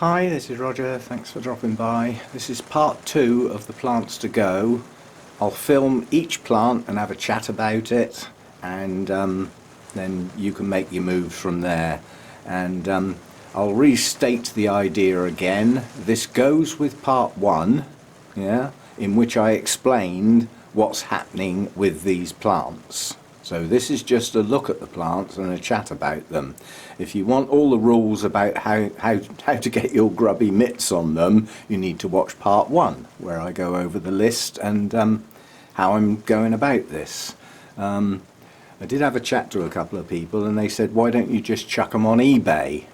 Hi, this is Roger, thanks for dropping by. This is part 2 of the plants to go. I'll film each plant and have a chat about it, and then you can make your moves from there. And I'll restate the idea again. This goes with part 1, yeah, in which I explained what's happening with these plants. So this is just a look at the plants and a chat about them. If you want all the rules about how to get your grubby mitts on them, you need to watch part 1, where I go over the list and how I'm going about this. I did have a chat to a couple of people and they said, why don't you just chuck them on eBay?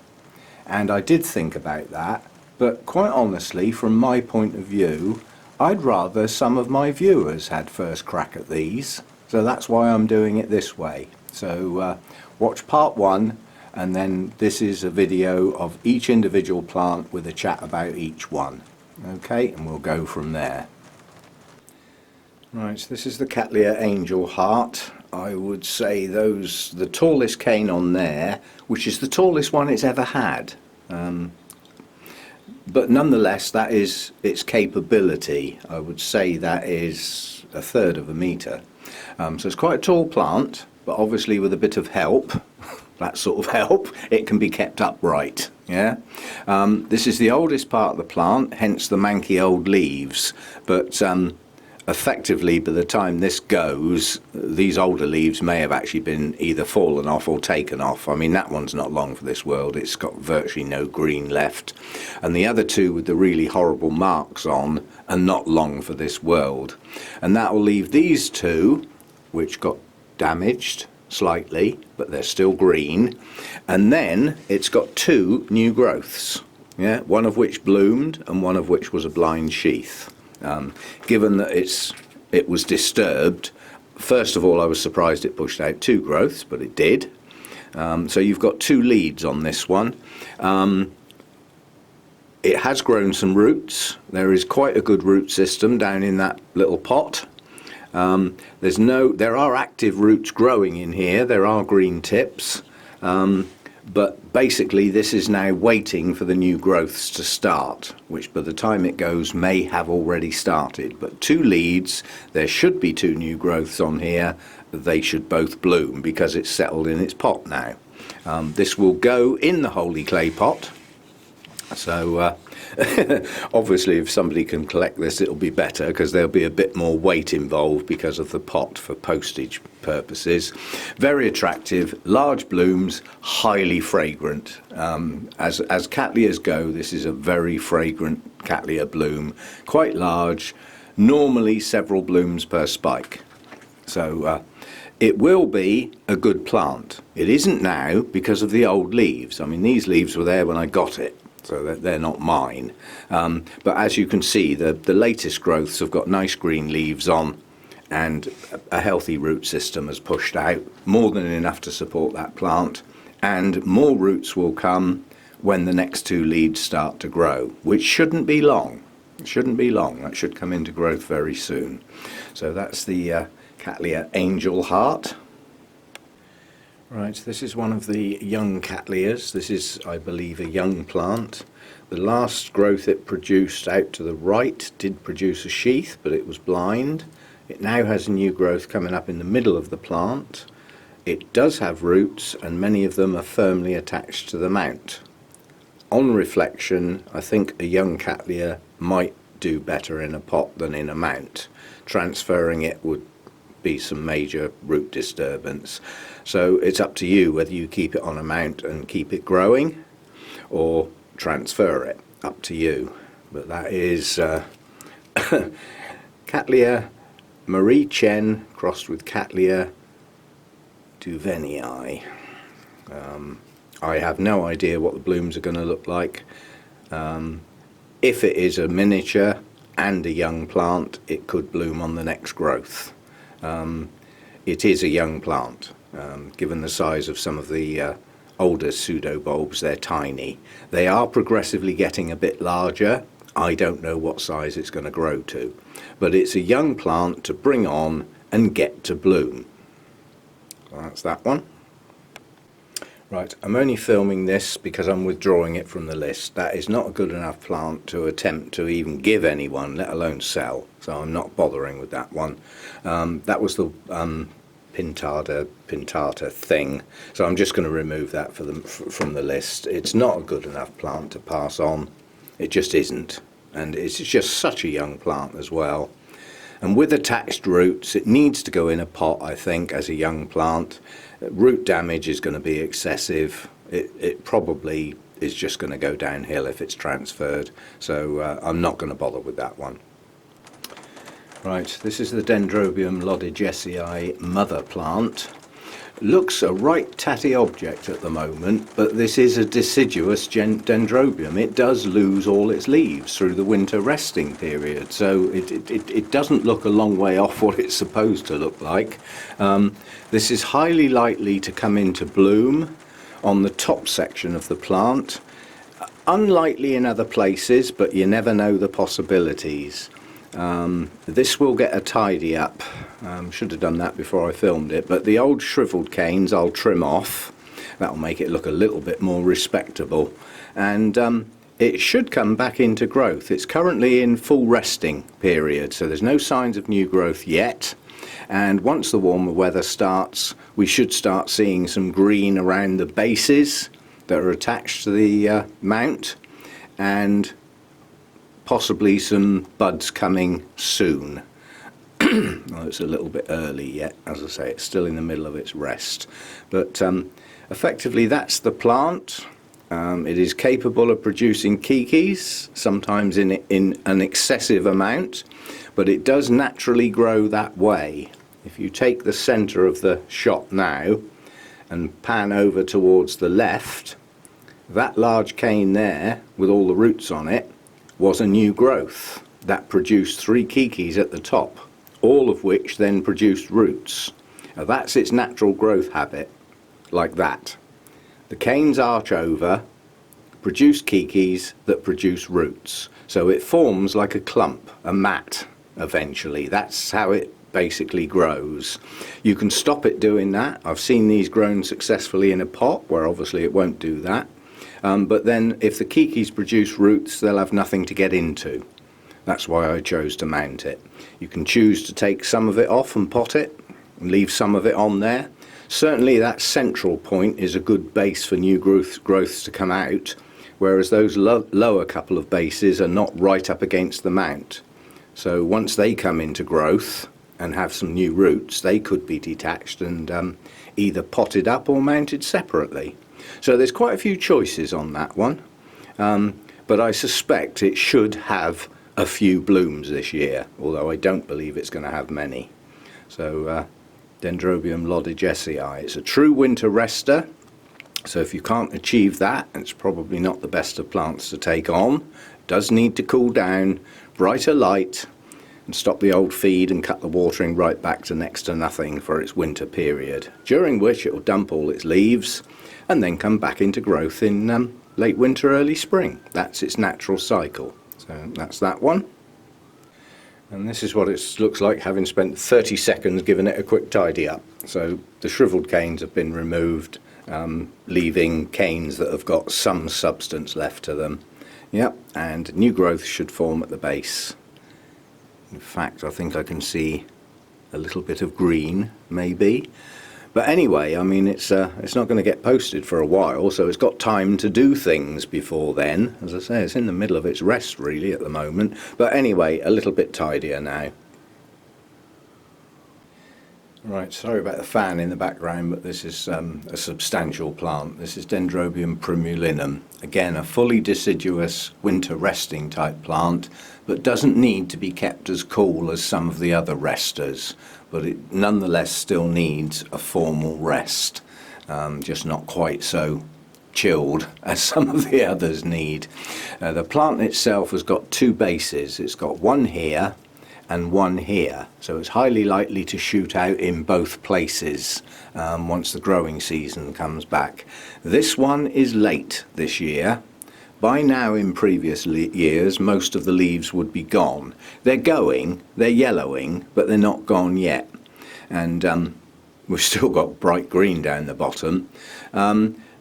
And I did think about that, but quite honestly, from my point of view, I'd rather some of my viewers had first crack at these. So that's why I'm doing it this way. So watch part 1, and then this is a video of each individual plant with a chat about each one. Okay, and we'll go from there. Right, so this is the Cattleya Angel Heart. I would say the tallest cane on there, which is the tallest one it's ever had. But nonetheless, that is its capability. I would say that is 1/3 of a metre. So it's quite a tall plant, but obviously with a bit of help, that sort of help, it can be kept upright. Yeah. This is the oldest part of the plant, hence the manky old leaves. But effectively, by the time this goes, these older leaves may have actually been either fallen off or taken off. I mean, that one's not long for this world. It's got virtually no green left. And the other two with the really horrible marks on are not long for this world. And that will leave these two, which got damaged slightly, but they're still green. And then it's got 2 new growths, yeah, one of which bloomed and one of which was a blind sheath. Given that it was disturbed, first of all I was surprised it pushed out 2 growths, but it did. So you've got 2 leads on this one. It has grown some roots. There is quite a good root system down in that little pot. There are active roots growing in here, there are green tips, but basically this is now waiting for the new growths to start, which by the time it goes may have already started. But 2 leads, there should be 2 new growths on here, they should both bloom because it's settled in its pot now. This will go in the holy clay pot, so obviously if somebody can collect this it'll be better, because there'll be a bit more weight involved because of the pot for postage purposes. Very attractive, large blooms, highly fragrant. As Cattleyas go, this is a very fragrant Cattleya bloom, quite large, normally several blooms per spike. So it will be a good plant. It isn't now because of the old leaves. I mean, these leaves were there when I got it, so they're not mine. But as you can see, the latest growths have got nice green leaves on, and a healthy root system has pushed out, more than enough to support that plant. And more roots will come when the next 2 leads start to grow, which shouldn't be long. It shouldn't be long. That should come into growth very soon. So that's the Cattleya Angel Heart. Right, this is one of the young Cattleyas. This is, I believe, a young plant. The last growth it produced out to the right did produce a sheath, but it was blind. It now has a new growth coming up in the middle of the plant. It does have roots, and many of them are firmly attached to the mount. On reflection, I think a young Cattleya might do better in a pot than in a mount. Transferring it would be some major root disturbance. So it's up to you whether you keep it on a mount and keep it growing or transfer it, up to you. But that is Cattleya Mariechen crossed with Cattleya duvenii. I have no idea what the blooms are going to look like. If it is a miniature and a young plant, it could bloom on the next growth. It is a young plant. Given the size of some of the older pseudobulbs, they're tiny. They are progressively getting a bit larger. I don't know what size it's going to grow to, but it's a young plant to bring on and get to bloom. So that's that one. Right, I'm only filming this because I'm withdrawing it from the list. That is not a good enough plant to attempt to even give anyone, let alone sell. So I'm not bothering with that one. That was the Pinata thing. So I'm just going to remove that from the list. It's not a good enough plant to pass on. It just isn't. And it's just such a young plant as well. And with attached roots, it needs to go in a pot, I think, as a young plant. Root damage is going to be excessive. It probably is just going to go downhill if it's transferred. So I'm not going to bother with that one. Right, this is the Dendrobium La de Jessie mother plant. Looks a right tatty object at the moment, but this is a deciduous dendrobium. It does lose all its leaves through the winter resting period, so it doesn't look a long way off what it's supposed to look like. This is highly likely to come into bloom on the top section of the plant. Unlikely in other places, but you never know the possibilities. This will get a tidy up. Should have done that before I filmed it, but the old shriveled canes I'll trim off. That'll make it look a little bit more respectable, and it should come back into growth. It's currently in full resting period, so there's no signs of new growth yet, and once the warmer weather starts we should start seeing some green around the bases that are attached to the mount, and possibly some buds coming soon. Well, it's a little bit early yet, as I say, it's still in the middle of its rest, but effectively that's the plant. It is capable of producing kikis, sometimes in an excessive amount, but it does naturally grow that way. If you take the centre of the shot now and pan over towards the left, that large cane there with all the roots on it was a new growth that produced 3 kikis at the top, all of which then produced roots. Now that's its natural growth habit, like that. The canes arch over, produce kikis that produce roots. So it forms like a clump, a mat, eventually. That's how it basically grows. You can stop it doing that. I've seen these grown successfully in a pot, where obviously it won't do that. But then if the kikis produce roots, they'll have nothing to get into. That's why I chose to mount it. You can choose to take some of it off and pot it, and leave some of it on there. Certainly that central point is a good base for new growths to come out, whereas those lower couple of bases are not right up against the mount. So once they come into growth and have some new roots, they could be detached and either potted up or mounted separately. So there's quite a few choices on that one, but I suspect it should have a few blooms this year, although I don't believe it's going to have many. So Dendrobium La de Jessie. It's a true winter rester, so if you can't achieve that, it's probably not the best of plants to take on. It does need to cool down, brighter light, and stop the old feed and cut the watering right back to next to nothing for its winter period, during which it will dump all its leaves and then come back into growth in late winter, early spring. That's its natural cycle. So that's that one. And this is what it looks like, having spent 30 seconds giving it a quick tidy up. So the shriveled canes have been removed, leaving canes that have got some substance left to them. Yep, and new growth should form at the base. In fact, I think I can see a little bit of green, maybe. But anyway, I mean, it's not going to get posted for a while, so it's got time to do things before then. As I say, it's in the middle of its rest, really, at the moment. But anyway, a little bit tidier now. Right, sorry about the fan in the background, but this is a substantial plant. This is Dendrobium primulinum. Again, a fully deciduous winter resting type plant, but doesn't need to be kept as cool as some of the other resters. But it nonetheless still needs a formal rest, just not quite so chilled as some of the others need. The plant itself has got 2 bases. It's got one here and one here, so it's highly likely to shoot out in both places once the growing season comes back. This one is late this year. By now, in previous years, most of the leaves would be gone. They're going, they're yellowing, but they're not gone yet. And we've still got bright green down the bottom.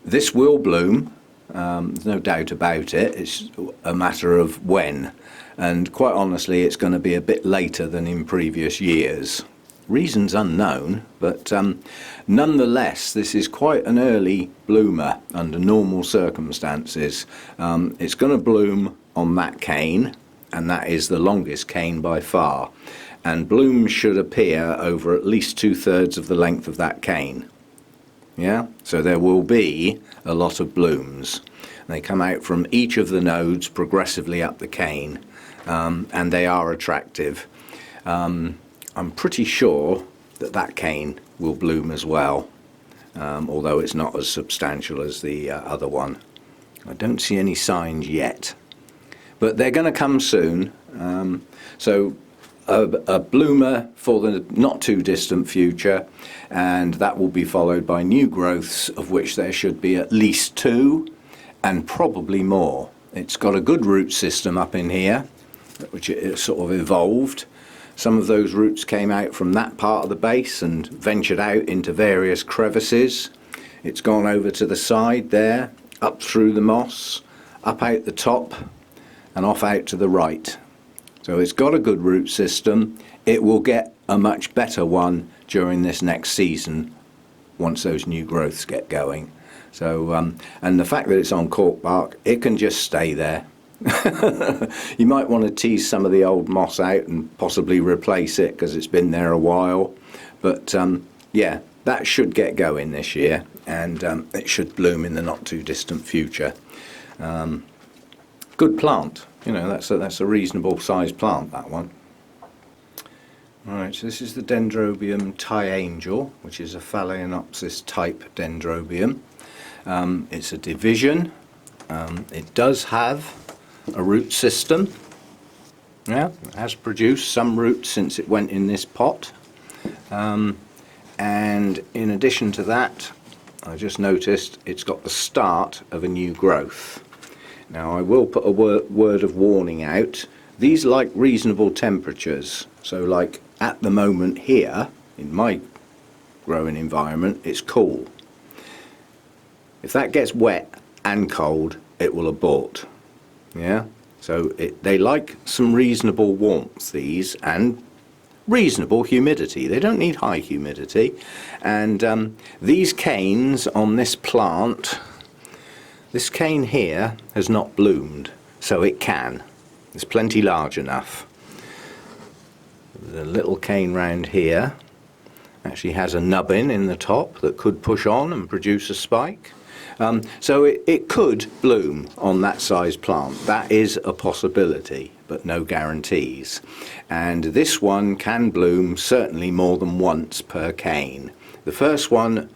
This will bloom, there's no doubt about it. It's a matter of when, and quite honestly it's going to be a bit later than in previous years. Reasons unknown, but nonetheless this is quite an early bloomer under normal circumstances. It's going to bloom on that cane, and that is the longest cane by far, and blooms should appear over at least 2/3 of the length of that cane. Yeah, so there will be a lot of blooms. They come out from each of the nodes progressively up the cane, and they are attractive. I'm pretty sure that that cane will bloom as well, although it's not as substantial as the other one. I don't see any signs yet, but they're going to come soon. So a bloomer for the not too distant future, and that will be followed by new growths, of which there should be at least 2 and probably more. It's got a good root system up in here, which it sort of evolved. Some of those roots came out from that part of the base and ventured out into various crevices. It's gone over to the side there, up through the moss, up out the top and off out to the right. So it's got a good root system. It will get a much better one during this next season once those new growths get going. So and the fact that it's on cork bark, it can just stay there. You might want to tease some of the old moss out and possibly replace it because it's been there a while, but yeah, that should get going this year, and it should bloom in the not too distant future. Good plant, you know, that's a reasonable sized plant, that one. Right, so this is the Dendrobium Angel, which is a Phalaenopsis type dendrobium. It's a division. It does have a root system. Yeah, it has produced some roots since it went in this pot. And in addition to that, I just noticed it's got the start of a new growth. Now I will put a word of warning out. These like reasonable temperatures. So like at the moment here, in my growing environment, it's cool. If that gets wet and cold, it will abort. Yeah, so they like some reasonable warmth, these, and reasonable humidity. They don't need high humidity. And these canes on this plant, this cane here has not bloomed, so it can. It's plenty large enough. The little cane round here actually has a nubbin in the top that could push on and produce a spike. So it could bloom on that size plant. That is a possibility, but no guarantees. And this one can bloom certainly more than once per cane. The first one,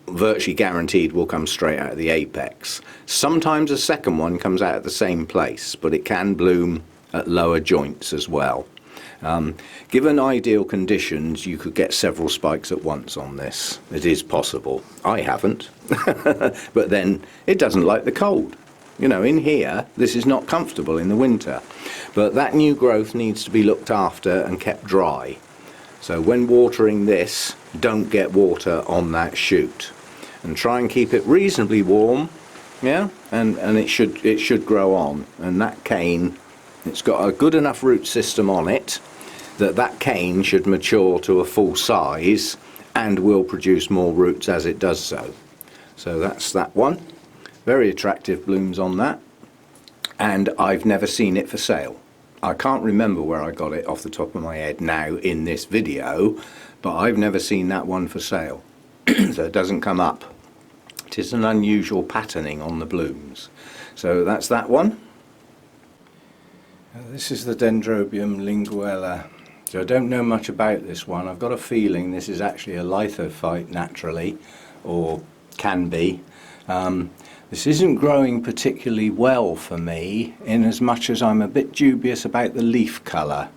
virtually guaranteed, will come straight out of the apex. Sometimes a second one comes out of the same place, but it can bloom at lower joints as well. Given ideal conditions, you could get several spikes at once on this. It is possible. I haven't. But then it doesn't like the cold. You know, in here, this is not comfortable in the winter. But that new growth needs to be looked after and kept dry. So when watering this, don't get water on that shoot. And try and keep it reasonably warm, yeah? And it should grow on. And that cane, it's got a good enough root system on it that cane should mature to a full size and will produce more roots as it does so. So that's that one. Very attractive blooms on that. And I've never seen it for sale. I can't remember where I got it off the top of my head now in this video, but I've never seen that one for sale. So it doesn't come up. It is an unusual patterning on the blooms. So that's that one. This is the Dendrobium lingual. So I don't know much about this one. I've got a feeling this is actually a lithophyte naturally, or can be. This isn't growing particularly well for me, in as much as I'm a bit dubious about the leaf colour.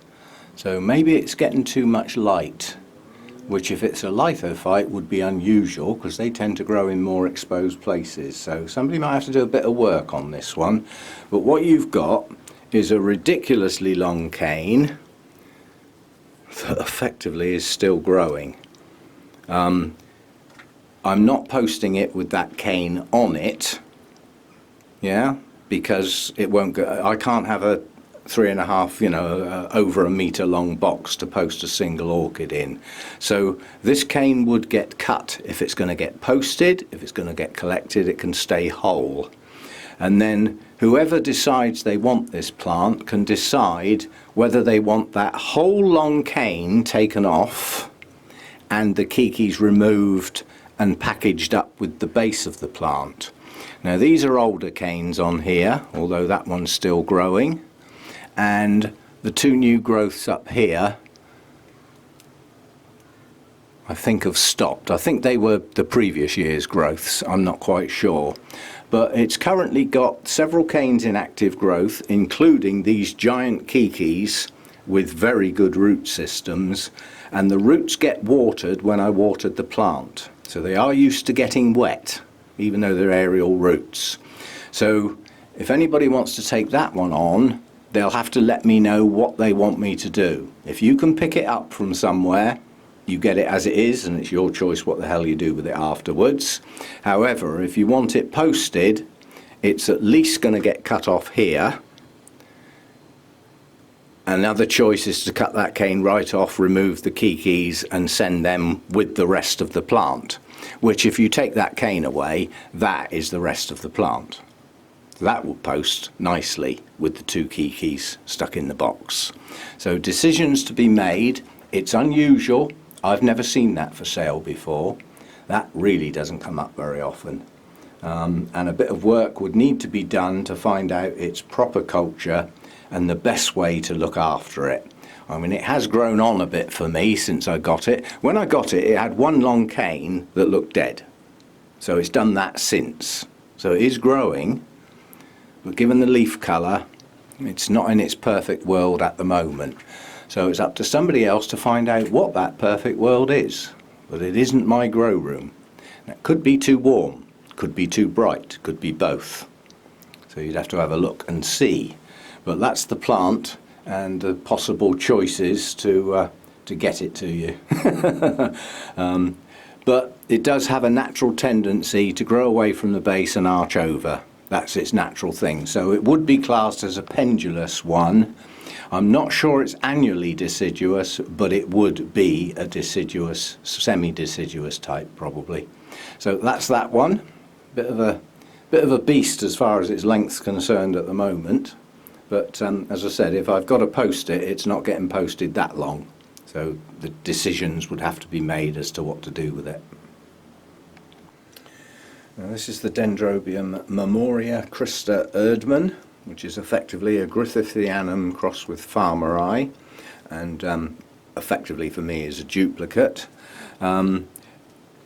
So maybe it's getting too much light, which if it's a lithophyte would be unusual because they tend to grow in more exposed places. So somebody might have to do a bit of work on this one. But what you've got is a ridiculously long cane that effectively is still growing. I'm not posting it with that cane on it, yeah, because it won't go. I can't have a 3.5, you know, over a metre long box to post a single orchid in. So this cane would get cut if it's going to get posted. If it's going to get collected, it can stay whole. And then whoever decides they want this plant can decide whether they want that whole long cane taken off and the kikis removed and packaged up with the base of the plant. Now these are older canes on here, although that one's still growing. And the two new growths up here, I think have stopped. I think they were the previous year's growths, I'm not quite sure. But it's currently got several canes in active growth, including these giant kikis with very good root systems. And the roots get watered when I watered the plant. So they are used to getting wet, even though they're aerial roots. So if anybody wants to take that one on, they'll have to let me know what they want me to do. If you can pick it up from somewhere, you get it as it is, and it's your choice what the hell you do with it afterwards. However, if you want it posted, it's at least going to get cut off here. Another choice is to cut that cane right off, remove the kikis and send them with the rest of the plant, which if you take that cane away, that is the rest of the plant. That will post nicely with the two kikis stuck in the box. So decisions to be made. It's unusual. I've never seen that for sale before. That really doesn't come up very often. And a bit of work would need to be done to find out its proper culture and the best way to look after it. I mean, it has grown on a bit for me since I got it. When I got it, it had one long cane that looked dead. So it's done that since. So it is growing, but given the leaf colour, it's not in its perfect world at the moment. So it's up to somebody else to find out what that perfect world is. But it isn't my grow room. It could be too warm, could be too bright, could be both. So you'd have to have a look and see. But that's the plant and the possible choices to get it to you. But it does have a natural tendency to grow away from the base and arch over. That's its natural thing. So it would be classed as a pendulous one. I'm not sure it's annually deciduous, but it would be a deciduous, semi-deciduous type probably. So that's that one. Bit of a beast as far as its length's concerned at the moment. But as I said, if I've got to post it, it's not getting posted that long. So the decisions would have to be made as to what to do with it. Now this is the Dendrobium memoria Krista Edmund, which is effectively a Griffithianum crossed with Farmeri, and effectively for me is a duplicate.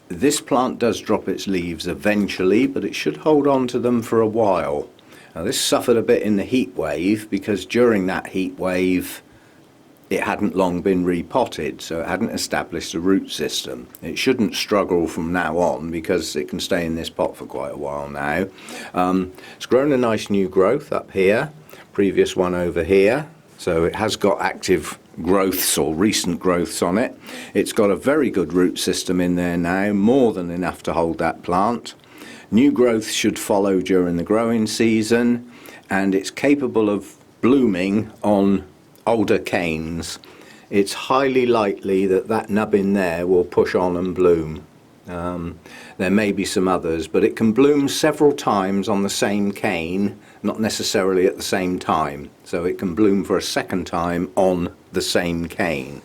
This plant does drop its leaves eventually, but it should hold on to them for a while. Now this suffered a bit in the heat wave because during that heat wave it hadn't long been repotted, so it hadn't established a root system. It shouldn't struggle from now on because it can stay in this pot for quite a while now. It's grown a nice new growth up here, previous one over here, so it has got active growths or recent growths on it. It's got a very good root system in there now, more than enough to hold that plant. New growth should follow during the growing season, and it's capable of blooming on older canes. It's highly likely that that nubbin there will push on and bloom. There may be some others, but it can bloom several times on the same cane, not necessarily at the same time. So it can bloom for a second time on the same cane.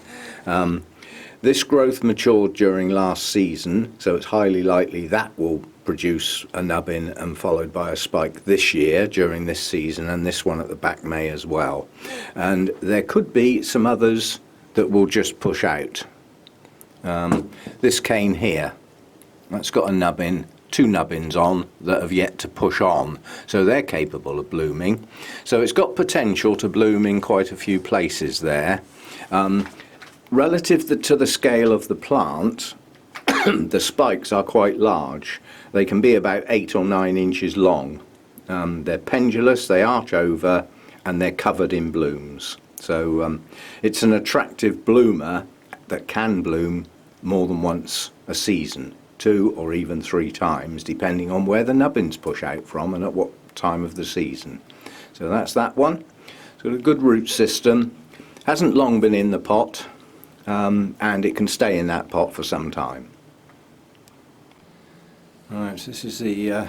This growth matured during last season, so it's highly likely that will produce a nubbin and followed by a spike this year during this season, and this one at the back may as well. And there could be some others that will just push out. This cane here, that's got a nubbin, two nubbins on that have yet to push on, so they're capable of blooming. So it's got potential to bloom in quite a few places there. Relative to the scale of the plant, the spikes are quite large. They can be about 8 or 9 inches long. They're pendulous, they arch over, and they're covered in blooms. So it's an attractive bloomer that can bloom more than once a season. 2 or even 3 times, depending on where the nubbins push out from and at what time of the season. So that's that one. It's got a good root system, hasn't long been in the pot, and it can stay in that pot for some time. Right, so this is the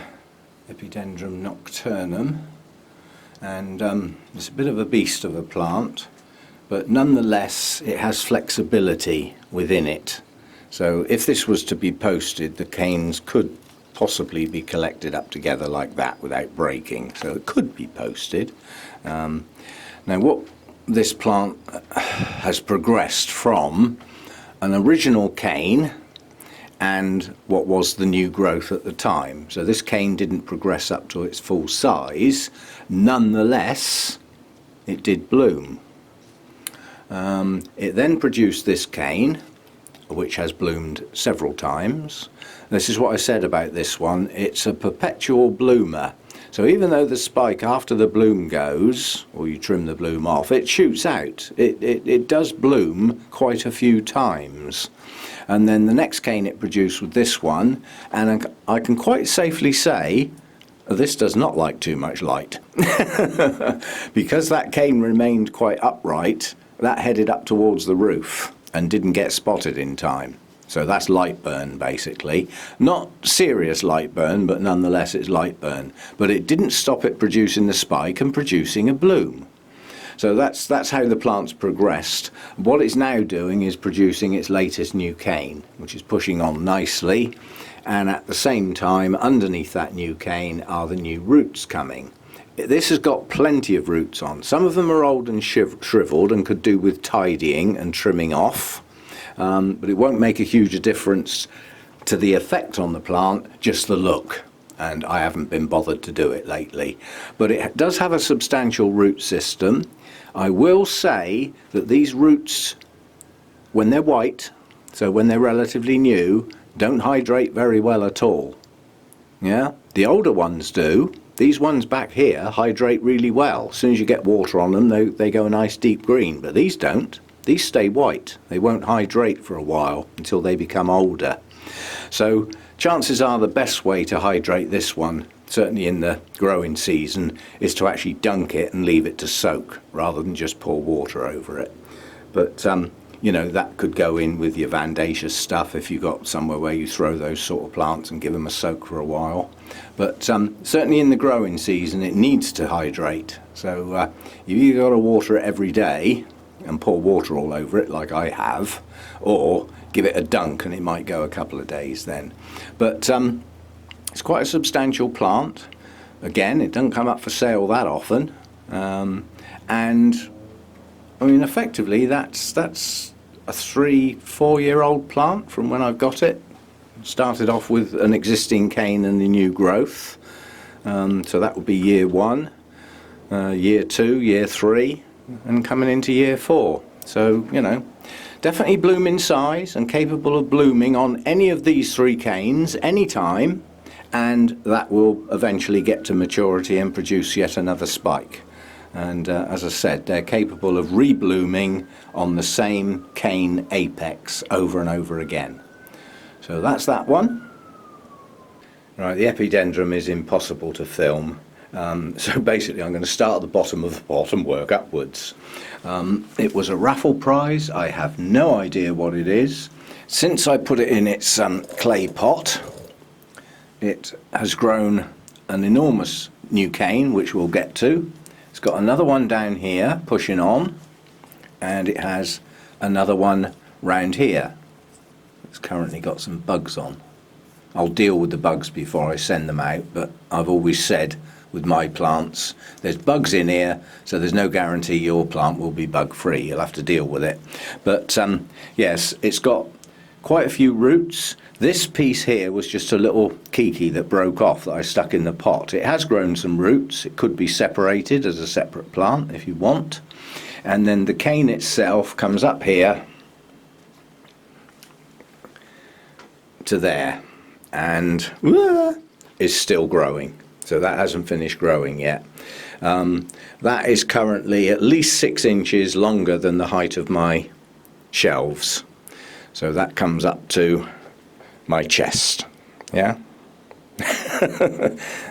Epidendrum Nocturnum, and it's a bit of a beast of a plant, but nonetheless it has flexibility within it. So if this was to be posted, the canes could possibly be collected up together like that without breaking, so it could be posted. Now what this plant has progressed from an original cane and what was the new growth at the time. So this cane didn't progress up to its full size, nonetheless it did bloom. It then produced this cane, which has bloomed several times. This is what I said about this one, it's a perpetual bloomer. So even though the spike after the bloom goes, or you trim the bloom off, it shoots out. It does bloom quite a few times. And then the next cane it produced with this one, and I can quite safely say this does not like too much light. Because that cane remained quite upright, that headed up towards the roof and didn't get spotted in time. So that's light burn basically. Not serious light burn, but nonetheless it's light burn. But it didn't stop it producing the spike and producing a bloom. So that's how the plant's progressed. What it's now doing is producing its latest new cane, which is pushing on nicely. And at the same time, underneath that new cane are the new roots coming. This has got plenty of roots on. Some of them are old and shriveled and could do with tidying and trimming off. But it won't make a huge difference to the effect on the plant, just the look. And I haven't been bothered to do it lately. But it does have a substantial root system. I will say that these roots, when they're white, so when they're relatively new, don't hydrate very well at all. Yeah, the older ones do. These ones back here hydrate really well. As soon as you get water on them, they go a nice deep green, but these don't. These stay white. They won't hydrate for a while until they become older. So chances are the best way to hydrate this one, certainly in the growing season, is to actually dunk it and leave it to soak rather than just pour water over it. But you know, that could go in with your Vandaceous stuff if you've got somewhere where you throw those sort of plants and give them a soak for a while. But certainly in the growing season it needs to hydrate. So you've either got to water it every day and pour water all over it like I have, or give it a dunk and it might go a couple of days then. But it's quite a substantial plant. Again, it doesn't come up for sale that often, and I mean effectively that's a 3-4 year old plant from when I've got it. Started off with an existing cane and the new growth, so that would be year 1, year 2, year 3, and coming into year 4. So, you know, definitely bloom in size and capable of blooming on any of these 3 canes anytime, and that will eventually get to maturity and produce yet another spike. And as I said, they're capable of reblooming on the same cane apex over and over again. So that's that one. Right, the epidendrum is impossible to film. So basically I'm going to start at the bottom of the pot and work upwards. It was a raffle prize. I have no idea what it is. Since I put it in its clay pot, it has grown an enormous new cane, which we'll get to. It's got another one down here pushing on, and it has another one round here. It's currently got some bugs on. I'll deal with the bugs before I send them out, but I've always said with my plants there's bugs in here, so there's no guarantee your plant will be bug free. You'll have to deal with it. But yes, it's got quite a few roots. This piece here was just a little kiki that broke off that I stuck in the pot. It has grown some roots. It could be separated as a separate plant if you want. And then the cane itself comes up here to there and is still growing. So that hasn't finished growing yet. That is currently at least 6 inches longer than the height of my shelves. So that comes up to my chest. Yeah.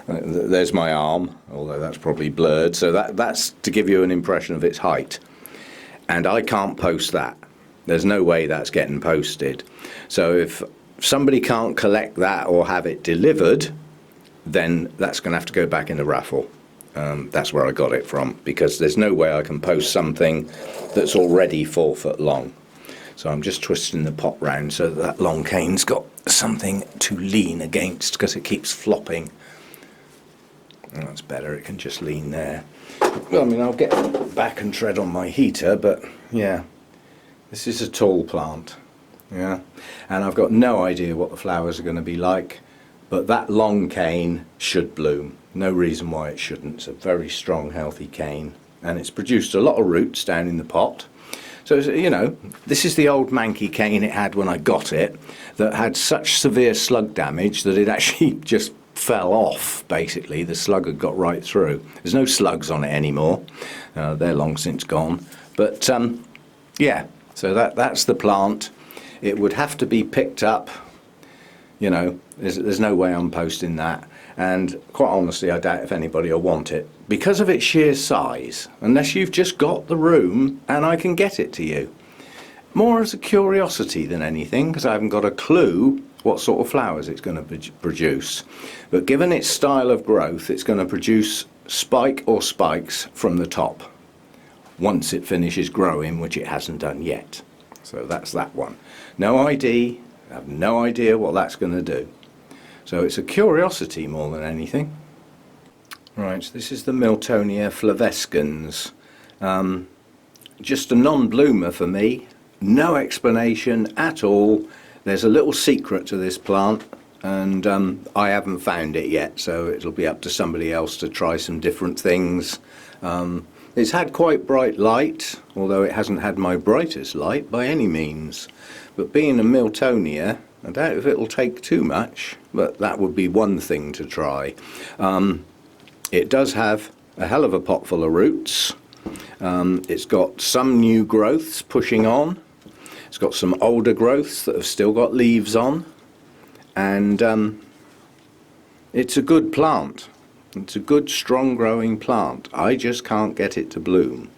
There's my arm, although that's probably blurred. So that's to give you an impression of its height. And I can't post that. There's no way that's getting posted. So if somebody can't collect that or have it delivered, then that's going to have to go back in the raffle. That's where I got it from, because there's no way I can post something that's already 4 foot long. So I'm just twisting the pot round so that long cane's got something to lean against, because it keeps flopping. That's better, it can just lean there. Well, I mean, I'll get back and tread on my heater, but yeah, this is a tall plant. Yeah, and I've got no idea what the flowers are going to be like, but that long cane should bloom. No reason why it shouldn't. It's a very strong, healthy cane, and it's produced a lot of roots down in the pot. So, you know, this is the old manky cane it had when I got it, that had such severe slug damage that it actually just fell off, basically. The slug had got right through. There's no slugs on it anymore. They're long since gone. But, yeah, so that's the plant. It would have to be picked up. You know, there's no way I'm posting that. And quite honestly, I doubt if anybody will want it, because of its sheer size, unless you've just got the room and I can get it to you. More as a curiosity than anything, because I haven't got a clue what sort of flowers it's going to produce. But given its style of growth, it's going to produce spike or spikes from the top once it finishes growing, which it hasn't done yet. So that's that one. No ID. I have no idea what that's going to do. So it's a curiosity more than anything. Right, so this is the Miltonia flavescens. Just a non-bloomer for me. No explanation at all. There's a little secret to this plant, and I haven't found it yet, so it'll be up to somebody else to try some different things. It's had quite bright light, although it hasn't had my brightest light by any means. But being a Miltonia, I doubt if it'll take too much, but that would be one thing to try. It does have a hell of a pot full of roots. It's got some new growths pushing on. It's got some older growths that have still got leaves on. And it's a good plant. It's a good, strong growing plant. I just can't get it to bloom.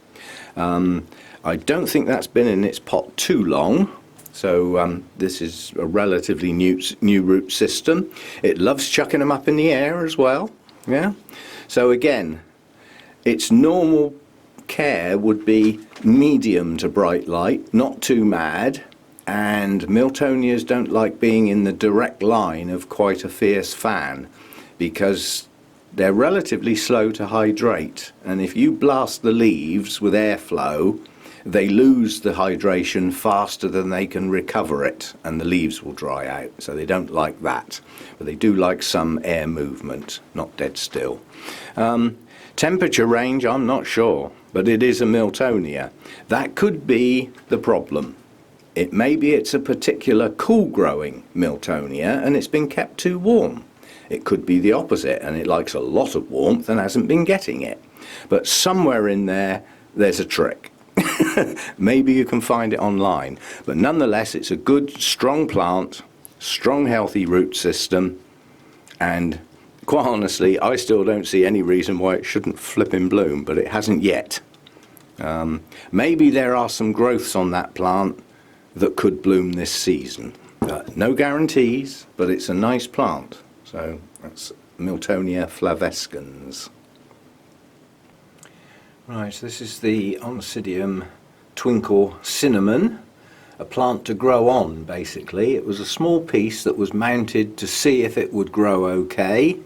I don't think that's been in its pot too long. So this is a relatively new root system. It loves chucking them up in the air as well. Yeah. So again, its normal care would be medium to bright light, not too mad. And Miltonias don't like being in the direct line of quite a fierce fan, because they're relatively slow to hydrate. And if you blast the leaves with airflow, they lose the hydration faster than they can recover it, and the leaves will dry out. So they don't like that, but they do like some air movement, not dead still. Temperature range, I'm not sure, but it is a Miltonia. That could be the problem. Maybe it's a particular cool growing Miltonia and it's been kept too warm. It could be the opposite, and it likes a lot of warmth and hasn't been getting it. But somewhere in there, there's a trick. Maybe you can find it online, but nonetheless it's a good, strong plant, strong, healthy root system, and quite honestly I still don't see any reason why it shouldn't flip in bloom, but it hasn't yet. Maybe there are some growths on that plant that could bloom this season. No guarantees, but it's a nice plant. So that's Miltonia flavescens. Right, so this is the Oncidium Twinkle cinnamon, a plant to grow on basically. It was a small piece that was mounted to see if it would grow okay,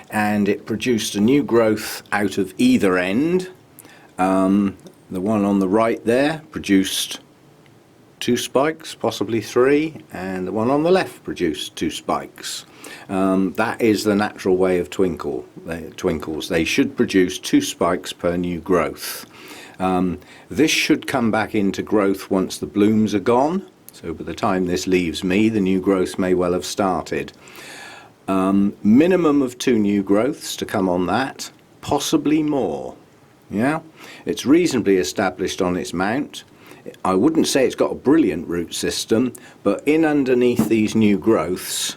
and it produced a new growth out of either end. The one on the right there produced 2 spikes, possibly 3, and the one on the left produced 2 spikes. That is the natural way of twinkles. They should produce 2 spikes per new growth. This should come back into growth once the blooms are gone, so by the time this leaves me, the new growth may well have started. Minimum of 2 new growths to come on that, possibly more. Yeah, it's reasonably established on its mount. I wouldn't say it's got a brilliant root system, but in underneath these new growths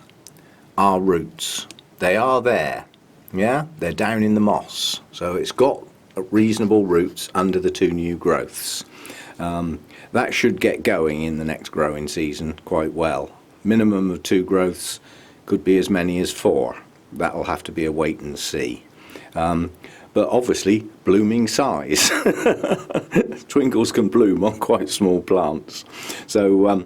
are roots. They are there, yeah? They're down in the moss, so it's got reasonable roots under the two new growths. That should get going in the next growing season quite well. Minimum of 2 growths, could be as many as 4. That'll have to be a wait and see. But obviously blooming size. Twinkles can bloom on quite small plants. So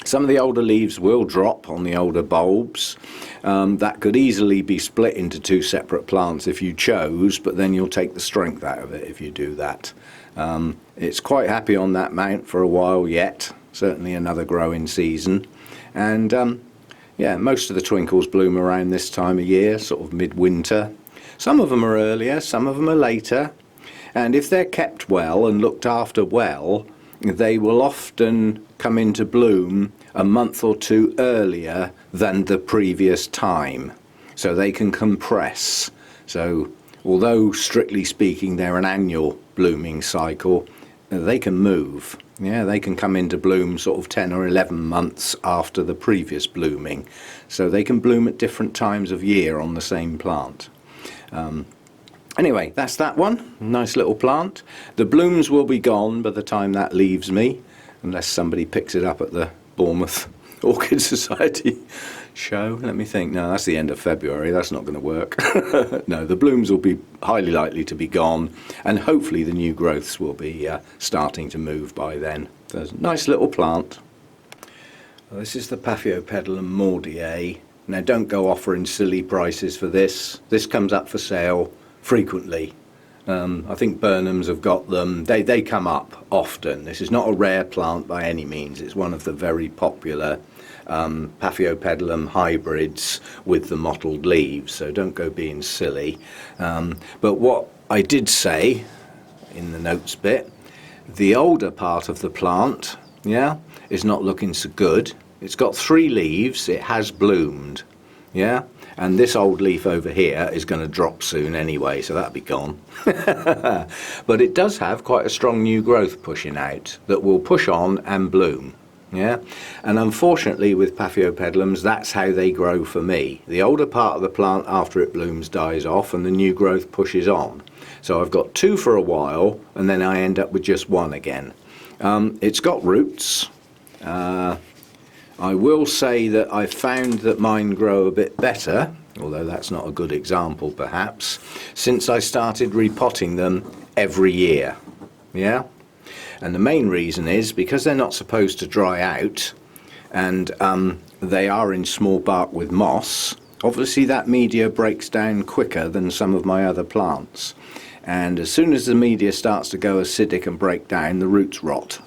some of the older leaves will drop on the older bulbs. That could easily be split into 2 separate plants if you chose, but then you'll take the strength out of it if you do that. It's quite happy on that mount for a while yet, certainly another growing season. And yeah, most of the Twinkles bloom around this time of year, sort of midwinter. Some of them are earlier, some of them are later, and if they're kept well and looked after well, they will often come into bloom a month or 2 earlier than the previous time, so they can compress. So although strictly speaking they're an annual blooming cycle, they can move. Yeah, they can come into bloom sort of 10 or 11 months after the previous blooming, so they can bloom at different times of year on the same plant. Anyway, that's that one. Nice little plant. The blooms will be gone by the time that leaves me, unless somebody picks it up at the Bournemouth Orchid Society show. Let me think. No, that's the end of February. That's not going to work. No, the blooms will be highly likely to be gone, and hopefully the new growths will be starting to move by then. So it's a nice little plant. Well, this is the Paphiopedilum mordiae. Now don't go offering silly prices for this. This comes up for sale frequently. I think Burnham's have got them. They come up often. This is not a rare plant by any means. It's one of the very popular Paphiopedilum hybrids with the mottled leaves, so don't go being silly. But what I did say in the notes bit, the older part of the plant, yeah, is not looking so good. It's got 3 leaves, it has bloomed, yeah, and this old leaf over here is going to drop soon anyway, so that'll be gone. But it does have quite a strong new growth pushing out that will push on and bloom, yeah, and unfortunately with Paphiopedilums that's how they grow for me. The older part of the plant after it blooms dies off and the new growth pushes on. So I've got 2 for a while and then I end up with just 1 again. It's got roots. I will say that I found that mine grow a bit better, although that's not a good example perhaps, since I started repotting them every year. Yeah? And the main reason is because they're not supposed to dry out, and they are in small bark with moss. Obviously that media breaks down quicker than some of my other plants, and as soon as the media starts to go acidic and break down, the roots rot.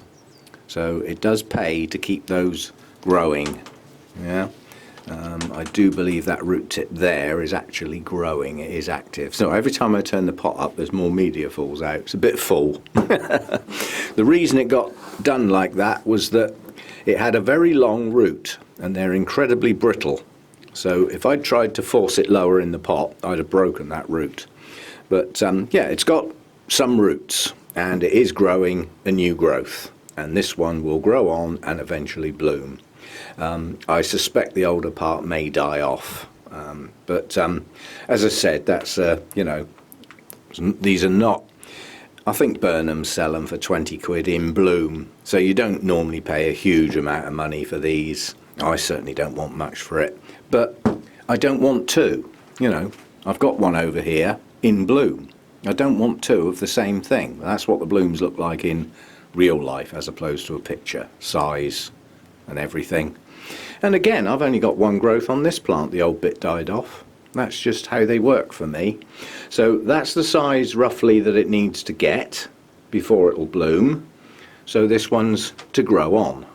So it does pay to keep those growing. Yeah, I do believe that root tip there is actually growing. It is active. So every time I turn the pot up there's more media falls out. It's a bit full. The reason it got done like that was that it had a very long root and they're incredibly brittle. So if I'd tried to force it lower in the pot I'd have broken that root. But yeah, it's got some roots and it is growing a new growth, and this one will grow on and eventually bloom. I suspect the older part may die off, but as I said, that's you know, these are not, I think Burnham sell them for 20 quid in bloom, so you don't normally pay a huge amount of money for these. I certainly don't want much for it, but I don't want 2, you know. I've got one over here in bloom. I don't want 2 of the same thing. That's what the blooms look like in real life as opposed to a picture, size and everything. And again, I've only got 1 growth on this plant. The old bit died off. That's just how they work for me. So that's the size roughly that it needs to get before it will bloom. So this one's to grow on.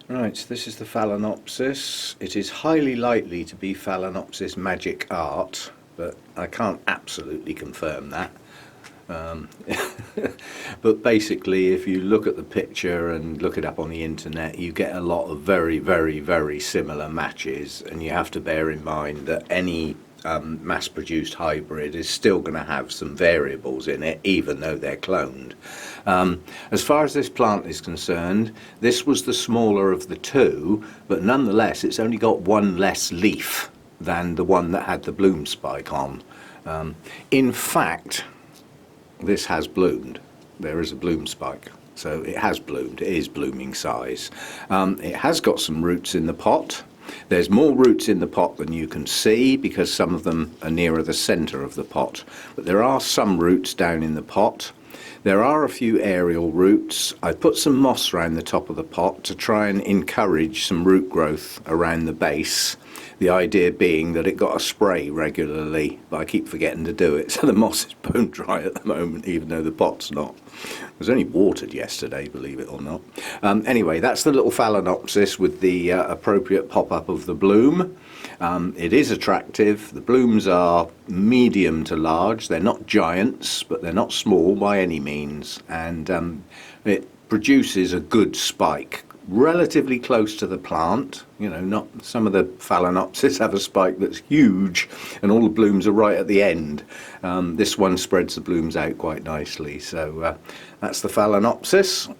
Right, so this is the Phalaenopsis. It is highly likely to be Phalaenopsis Magic Art, but I can't absolutely confirm that. But basically if you look at the picture and look it up on the internet, you get a lot of very, very, very similar matches, and you have to bear in mind that any mass-produced hybrid is still going to have some variables in it, even though they're cloned. As far as this plant is concerned, this was the smaller of the two, but nonetheless it's only got one less leaf than the one that had the bloom spike on. In fact, this has bloomed. There is a bloom spike, so it has bloomed. It is blooming size. It has got some roots in the pot. There's more roots in the pot than you can see because some of them are nearer the centre of the pot, but there are some roots down in the pot. There are a few aerial roots. I put some moss around the top of the pot to try and encourage some root growth around the base. The idea being that it got a spray regularly, but I keep forgetting to do it, so the moss is bone dry at the moment, even though the pot's not. It was only watered yesterday, believe it or not. Anyway, that's the little Phalaenopsis with the appropriate pop-up of the bloom. It is attractive. The blooms are medium to large. They're not giants, but they're not small by any means. And it produces a good spike, relatively close to the plant. You know, not some of the Phalaenopsis have a spike that's huge and all the blooms are right at the end. This one spreads the blooms out quite nicely. So that's the Phalaenopsis.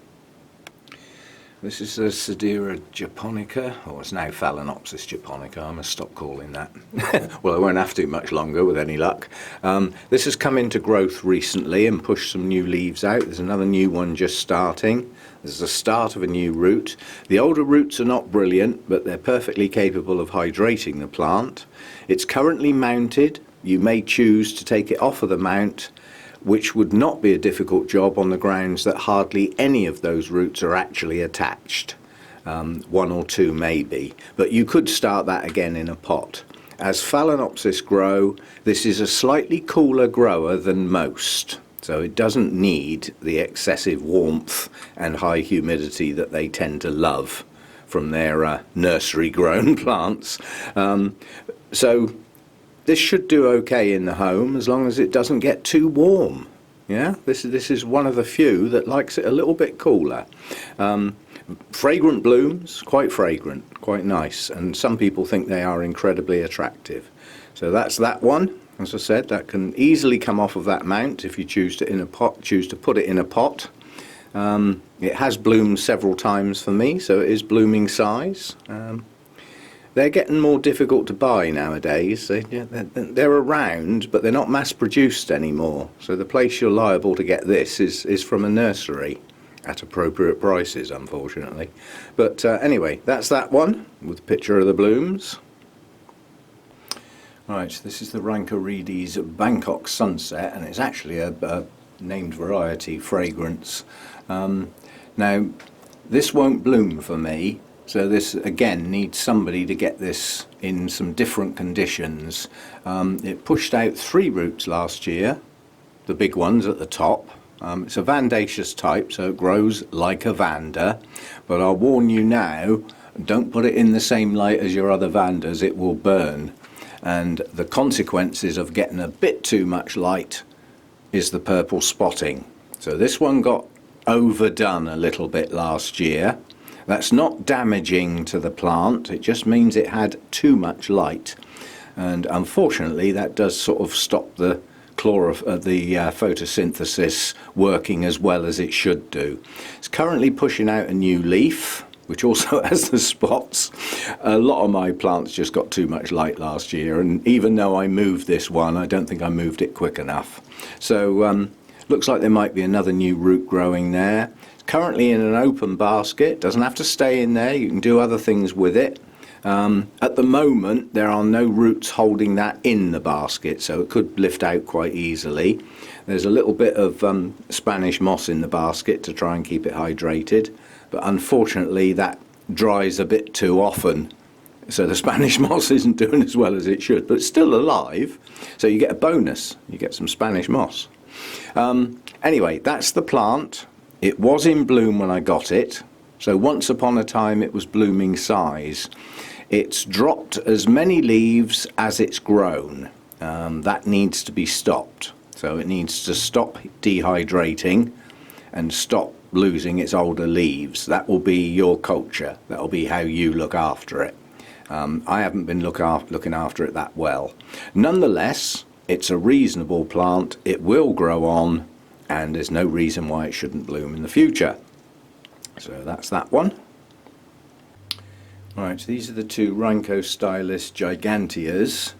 This is a Cattleya Japonica, or it's now Phalaenopsis Japonica. I must stop calling that. Well, I won't have to much longer with any luck. This has come into growth recently and pushed some new leaves out. There's another new one just starting. This is the start of a new root. The older roots are not brilliant, but they're perfectly capable of hydrating the plant. It's currently mounted. You may choose to take it off of the mount, which would not be a difficult job on the grounds that hardly any of those roots are actually attached. One or two maybe, but you could start that again in a pot. As Phalaenopsis grow, this is a slightly cooler grower than most, so it doesn't need the excessive warmth and high humidity that they tend to love from their nursery grown plants. So this should do okay in the home as long as it doesn't get too warm. Yeah, this is one of the few that likes it a little bit cooler. Fragrant blooms, quite fragrant, quite nice, and some people think they are incredibly attractive. So that's that one. As I said, that can easily come off of that mount if you choose to put it in a pot. It has bloomed several times for me, so it is blooming size. They're getting more difficult to buy nowadays. They're around, but they're not mass-produced anymore. So the place you're liable to get this is from a nursery at appropriate prices, unfortunately. But anyway, that's that one with a picture of the blooms. Right, this is the Rancor Reedys Bangkok Sunset, and it's actually a named variety fragrance. Now, this won't bloom for me. So this again needs somebody to get this in some different conditions. It pushed out 3 roots last year, the big ones at the top. It's a vandaceous type, so it grows like a vanda, but I'll warn you now, don't put it in the same light as your other vandas, it will burn. And the consequences of getting a bit too much light is the purple spotting. So this one got overdone a little bit last year. That's not damaging to the plant, it just means it had too much light, and unfortunately that does sort of stop the photosynthesis working as well as it should do. It's currently pushing out a new leaf, which also has the spots. A lot of my plants just got too much light last year, and even though I moved this one, I don't think I moved it quick enough. So looks like there might be another new root growing there. Currently in an open basket, doesn't have to stay in there, you can do other things with it. At the moment there are no roots holding that in the basket, so it could lift out quite easily. There's a little bit of Spanish moss in the basket to try and keep it hydrated, but unfortunately that dries a bit too often, so the Spanish moss isn't doing as well as it should, but it's still alive, so you get a bonus, you get some Spanish moss. Anyway, that's the plant. It was in bloom when I got it, so once upon a time it was blooming size. It's dropped as many leaves as it's grown. That needs to be stopped. So it needs to stop dehydrating and stop losing its older leaves. That will be your culture. That will be how you look after it. I haven't been looking after it that well. Nonetheless, it's a reasonable plant, it will grow on, and there's no reason why it shouldn't bloom in the future. So that's that one. Right, these are the two Renko Stylist Giganteas.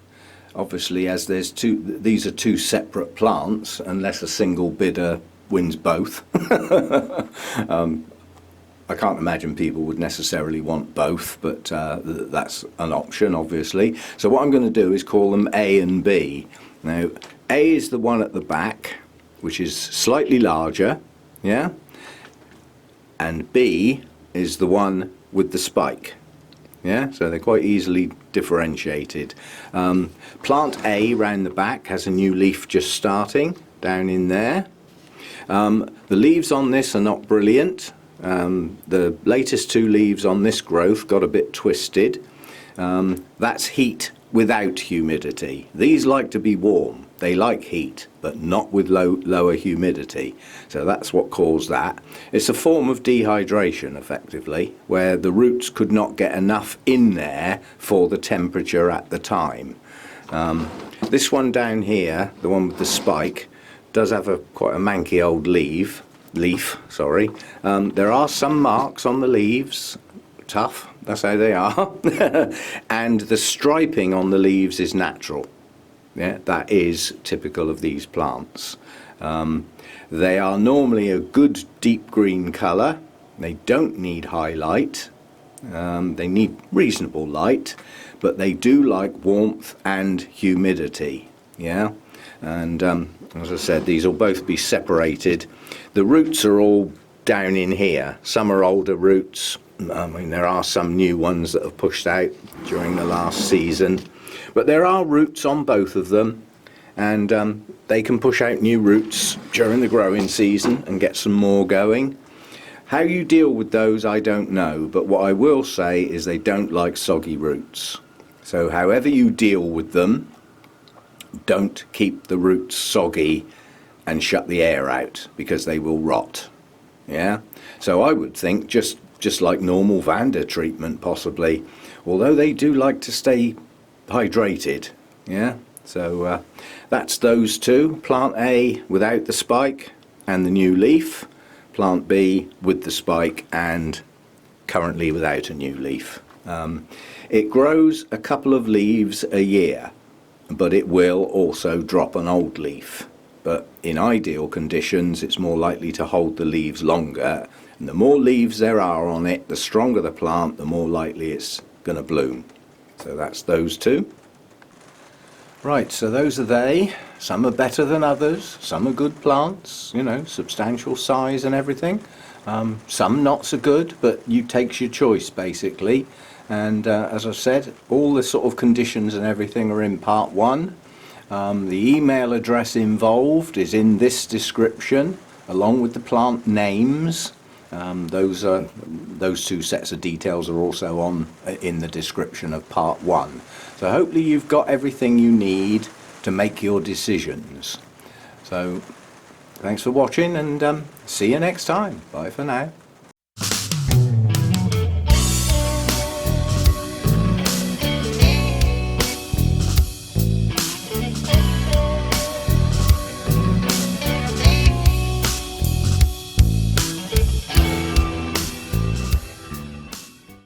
Obviously, as these are two separate plants, unless a single bidder wins both. I can't imagine people would necessarily want both, but that's an option, obviously. So what I'm going to do is call them A and B. Now, A is the one at the back, which is slightly larger, yeah? And B is the one with the spike. Yeah, so they're quite easily differentiated. Plant A round the back has a new leaf just starting down in there. The leaves on this are not brilliant. The latest two leaves on this growth got a bit twisted. That's heat without humidity. These like to be warm. They like heat, but not with lower humidity. So that's what caused that. It's a form of dehydration, effectively, where the roots could not get enough in there for the temperature at the time. This one down here, the one with the spike, does have quite a manky old leaf. There are some marks on the leaves. Tough, that's how they are. And the striping on the leaves is natural. Yeah, that is typical of these plants. They are normally a good deep green colour. They don't need high light. They need reasonable light, but they do like warmth and humidity. Yeah, and as I said, these will both be separated. The roots are all down in here. Some are older roots. I mean, there are some new ones that have pushed out during the last season. But there are roots on both of them, and they can push out new roots during the growing season and get some more going. How you deal with those, I don't know, but what I will say is they don't like soggy roots. So however you deal with them, don't keep the roots soggy and shut the air out, because they will rot. Yeah, so I would think just like normal Vanda treatment possibly, although they do like to stay hydrated. Yeah, so that's those two. Plant A without the spike and the new leaf. Plant B with the spike and currently without a new leaf. It grows a couple of leaves a year, but it will also drop an old leaf. But in ideal conditions, it's more likely to hold the leaves longer. And the more leaves there are on it, the stronger the plant, the more likely it's going to bloom. So that's those two. Right, so those are they. Some are better than others. Some are good plants, you know, substantial size and everything. Some not so good, but you takes your choice basically. And as I said, all the sort of conditions and everything are in part 1. The email address involved is in this description, along with the plant names. Those two sets of details are also in the description of part 1. So hopefully you've got everything you need to make your decisions. So thanks for watching, and see you next time. Bye for now.